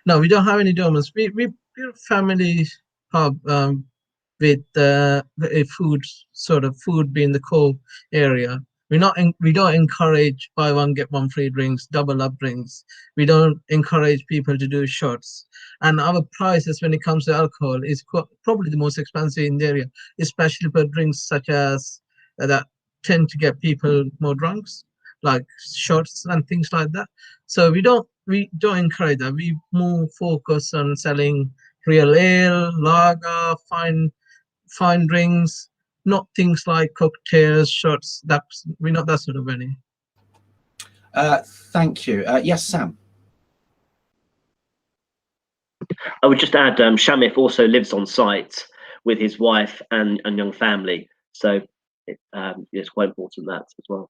[SPEAKER 6] no, we don't have any dormants. We're a family pub with a food being the core area. We don't encourage buy one get one free drinks, double up drinks. We don't encourage people to do shots. And our prices when it comes to alcohol is probably the most expensive in the area, especially for drinks such as that tend to get people more drunks, like shots and things like that. So we don't encourage that. We more focus on selling real ale, lager, fine drinks, not things like cocktails, shots. We're not that sort of venue.
[SPEAKER 2] Thank you. Yes, Sam.
[SPEAKER 8] I would just add, Shamith also lives on site with his wife and young family, so it's quite important that as well.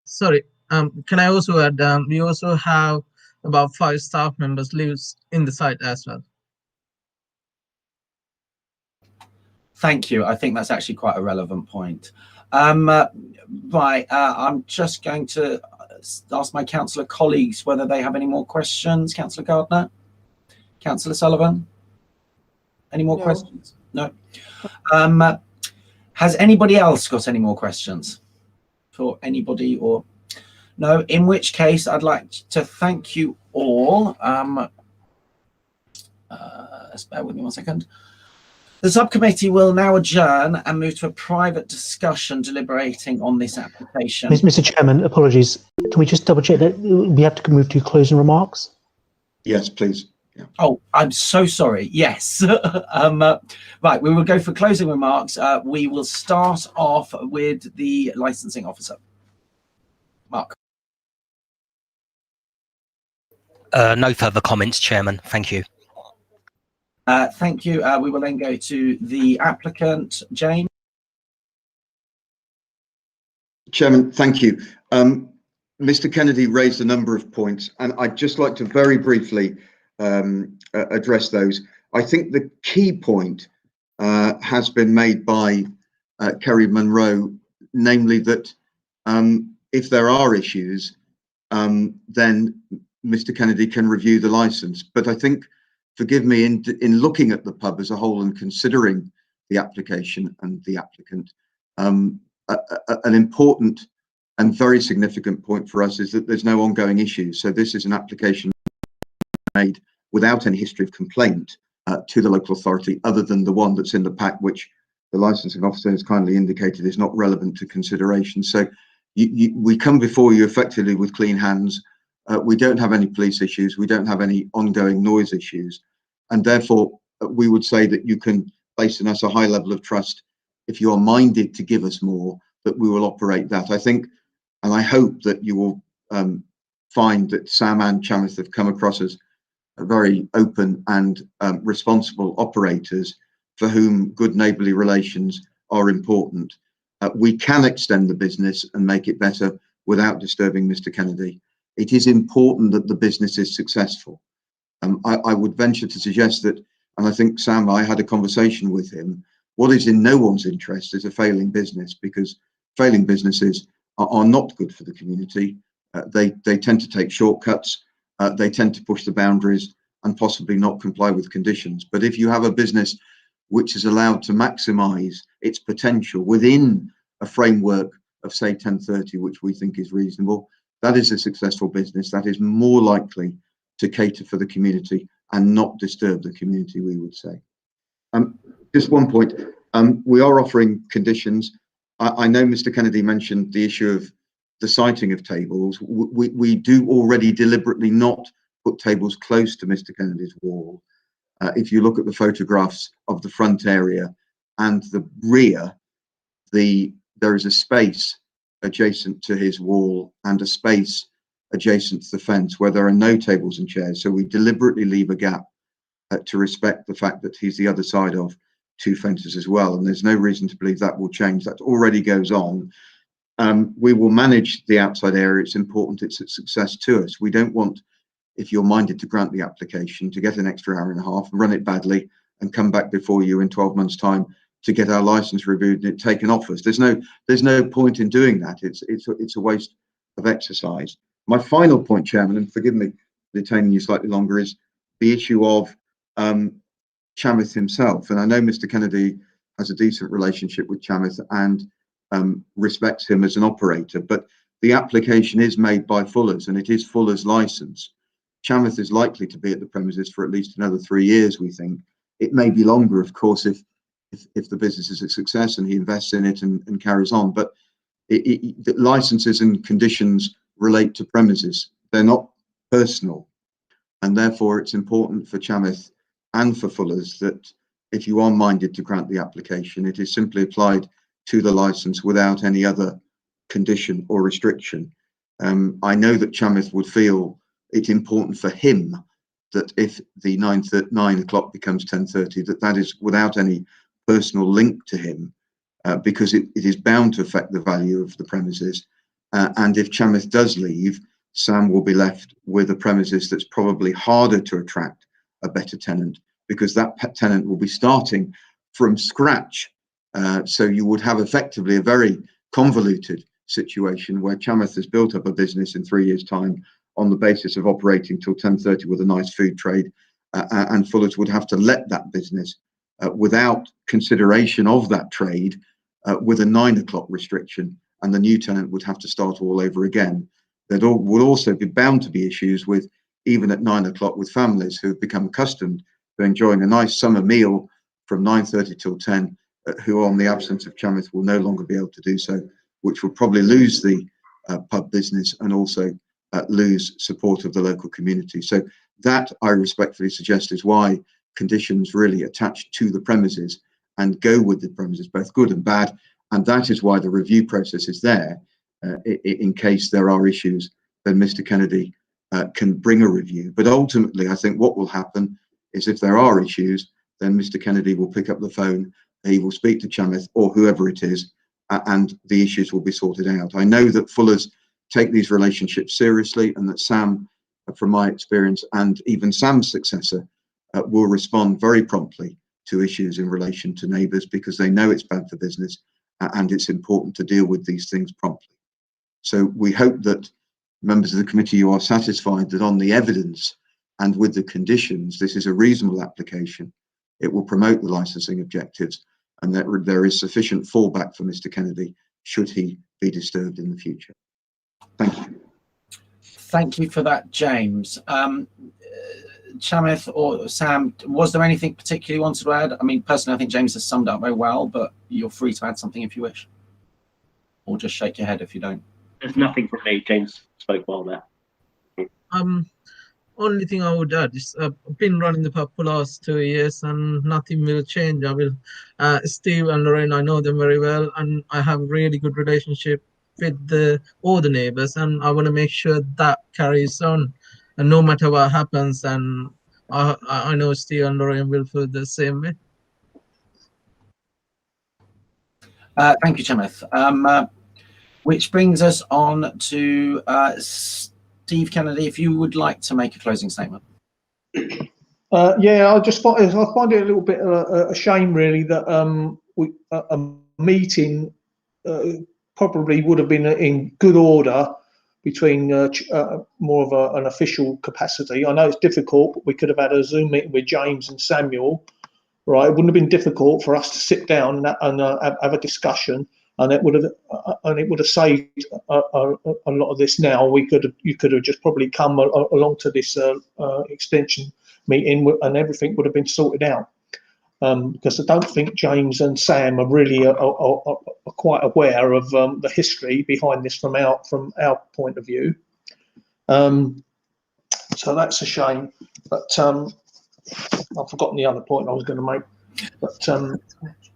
[SPEAKER 6] Sorry, can I also add? We also have about 5 staff members lives in the site as well.
[SPEAKER 2] Thank you. I think that's actually quite a relevant point. Right, I'm just going to ask my councillor colleagues whether they have any more questions. Councillor Gardner? Councillor Sullivan? Any more questions? No. Has anybody else got any more questions for anybody or no? In which case, I'd like to thank you all. Just bear with me one second. The subcommittee will now adjourn and move to a private discussion deliberating on this application.
[SPEAKER 11] Mr. Chairman, apologies. Can we just double check that we have to move to closing remarks?
[SPEAKER 7] Yes, please. Yeah.
[SPEAKER 2] Oh, I'm so sorry. Yes. Right, we will go for closing remarks. We will start off with the licensing officer. Mark.
[SPEAKER 4] No further comments, Chairman. Thank you.
[SPEAKER 2] Thank you. We will then go to the applicant, James.
[SPEAKER 7] Chairman, thank you. Mr. Kennedy raised a number of points, and I'd just like to very briefly address those. I think the key point has been made by Kerry Munro, namely that if there are issues, then Mr. Kennedy can review the license. But I think, forgive me, in looking at the pub as a whole and considering the application and the applicant, an important and very significant point for us is that there's no ongoing issues. So this is an application made without any history of complaint to the local authority, other than the one that's in the pack, which the licensing officer has kindly indicated is not relevant to consideration. So we come before you effectively with clean hands. We don't have any police issues. We don't have any ongoing noise issues. And therefore, we would say that you can place in us a high level of trust if you are minded to give us more, that we will operate that. I think, and I hope that you will find that Sam and Chamith have come across as very open and responsible operators for whom good neighbourly relations are important. We can extend the business and make it better without disturbing Mr. Kennedy. It is important that the business is successful. I would venture to suggest that, and I think Sam, I had a conversation with him, what is in no one's interest is a failing business, because failing businesses are not good for the community. They tend to take shortcuts. They tend to push the boundaries and possibly not comply with conditions. But if you have a business which is allowed to maximise its potential within a framework of, say, 1030, which we think is reasonable, that is a successful business that is more likely to cater for the community and not disturb the community, we would say. Just one point, we are offering conditions. I know Mr. Kennedy mentioned the issue of the siting of tables. We do already deliberately not put tables close to Mr. Kennedy's wall. If you look at the photographs of the front area and the rear, there is a space adjacent to his wall and a space adjacent to the fence where there are no tables and chairs. So we deliberately leave a gap to respect the fact that he's the other side of two fences as well. And there's no reason to believe that will change. That already goes on. We will manage the outside area. It's important it's a success to us. We don't want, if you're minded to grant the application, to get an extra hour and a half and run it badly and come back before you in 12 months' time to get our license reviewed and it taken off us. There's no point in doing that. It's a waste of exercise. My final point, Chairman, and forgive me detaining you slightly longer, is the issue of Chamith himself. And I know Mr. Kennedy has a decent relationship with Chamith and respects him as an operator, but the application is made by Fuller's and it is Fuller's license. Chamith is likely to be at the premises for at least another 3 years, we think. It may be longer, of course, if the business is a success and he invests in it and carries on. But the licenses and conditions relate to premises. They're not personal. And therefore, it's important for Chamith and for Fuller's that if you are minded to grant the application, it is simply applied to the license without any other condition or restriction. I know that Chamith would feel it's important for him that if the 9 o'clock becomes 10:30, that is without any personal link to him, because it is bound to affect the value of the premises. And if Chamith does leave, Sam will be left with a premises that's probably harder to attract a better tenant, because that tenant will be starting from scratch. So you would have effectively a very convoluted situation where Chamith has built up a business in 3 years' time on the basis of operating till 10:30 with a nice food trade, and Fuller's would have to let that business without consideration of that trade with a 9 o'clock restriction, and the new tenant would have to start all over again. There would also be bound to be issues with, even at 9 o'clock, with families who have become accustomed to enjoying a nice summer meal from 9:30 till 10, who on the absence of Chamith will no longer be able to do so, which will probably lose the pub business and also lose support of the local community. So that, I respectfully suggest, is why conditions really attach to the premises and go with the premises, both good and bad. And that is why the review process is there. In case there are issues, then Mr. Kennedy can bring a review. But ultimately, I think what will happen is if there are issues, then Mr. Kennedy will pick up the phone, he will speak to Chamith or whoever it is, and the issues will be sorted out. I know that Fuller's take these relationships seriously, and that Sam, from my experience, and even Sam's successor, will respond very promptly to issues in relation to neighbours, because they know it's bad for business and it's important to deal with these things promptly. So we hope that members of the committee, you are satisfied that on the evidence and with the conditions, this is a reasonable application. It will promote the licensing objectives, and that there is sufficient fallback for Mr. Kennedy should he be disturbed in the future. Thank you.
[SPEAKER 2] Thank you for that, James. Chamith or Sam, was there anything particularly you wanted to add? I mean, personally, I think James has summed up very well, but you're free to add something if you wish, or just shake your head if you don't.
[SPEAKER 8] There's nothing from me. James spoke well there.
[SPEAKER 6] Only thing I would add is I've been running the pub for the last 2 years and nothing will change. Steve and Lorraine, I know them very well, and I have a really good relationship with all the neighbors, and I want to make sure that carries on, and no matter what happens, and I know Steve and Lorraine will feel the same way.
[SPEAKER 2] Thank you, Chamith. Which brings us on to Steve Kennedy, if you would like to make a closing statement.
[SPEAKER 10] Yeah, I find it a little bit a shame, really, that a meeting probably would have been in good order between more of an official capacity. I know it's difficult, but we could have had a Zoom meeting with James and Samuel, right? It wouldn't have been difficult for us to sit down and have a discussion, and it would have saved a lot of this. Now you could have just probably come along to this extension meeting, and everything would have been sorted out. Because I don't think James and Sam are really are quite aware of the history behind this from our point of view. So that's a shame. But I've forgotten the other point I was going to make. But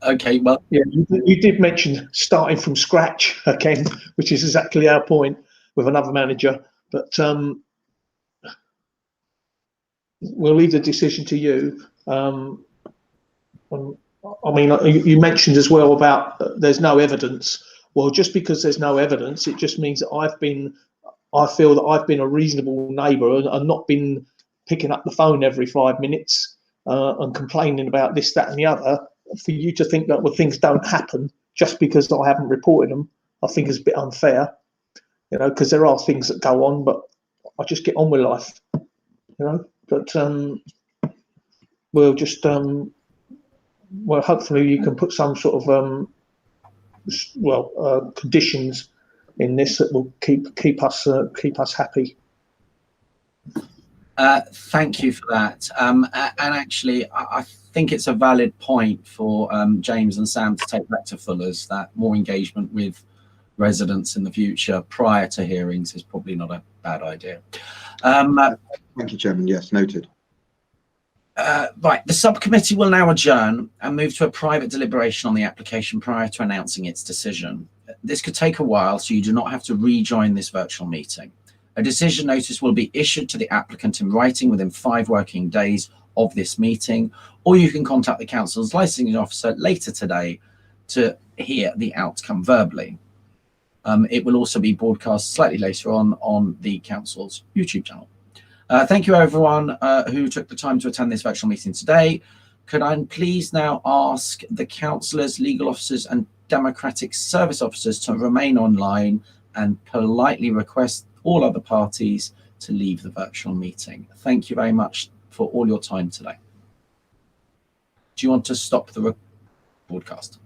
[SPEAKER 2] okay, well,
[SPEAKER 10] yeah, you did mention starting from scratch again, which is exactly our point with another manager. But we'll leave the decision to you. I mean, you mentioned as well about there's no evidence. Well, just because there's no evidence, it just means that I feel that I've been a reasonable neighbour and not been picking up the phone every 5 minutes and complaining about this, that, and the other. For you to think that things don't happen just because I haven't reported them, I think is a bit unfair. You know, because there are things that go on, but I just get on with life. You know, but we'll just. Well, hopefully you can put some sort of conditions in this that will keep us happy.
[SPEAKER 2] Thank you for that. And actually, I think it's a valid point for James and Sam to take back to Fuller's, that more engagement with residents in the future prior to hearings is probably not a bad idea.
[SPEAKER 7] Thank you, Chairman. Yes, noted.
[SPEAKER 2] Right, the subcommittee will now adjourn and move to a private deliberation on the application prior to announcing its decision. This could take a while, so you do not have to rejoin this virtual meeting. A decision notice will be issued to the applicant in writing within 5 working days of this meeting, or you can contact the council's licensing officer later today to hear the outcome verbally. It will also be broadcast slightly later on the council's YouTube channel. Thank you everyone who took the time to attend this virtual meeting today. Could I please now ask the councillors, legal officers and democratic service officers to remain online and politely request all other parties to leave the virtual meeting. Thank you very much for all your time today. Do you want to stop the broadcast?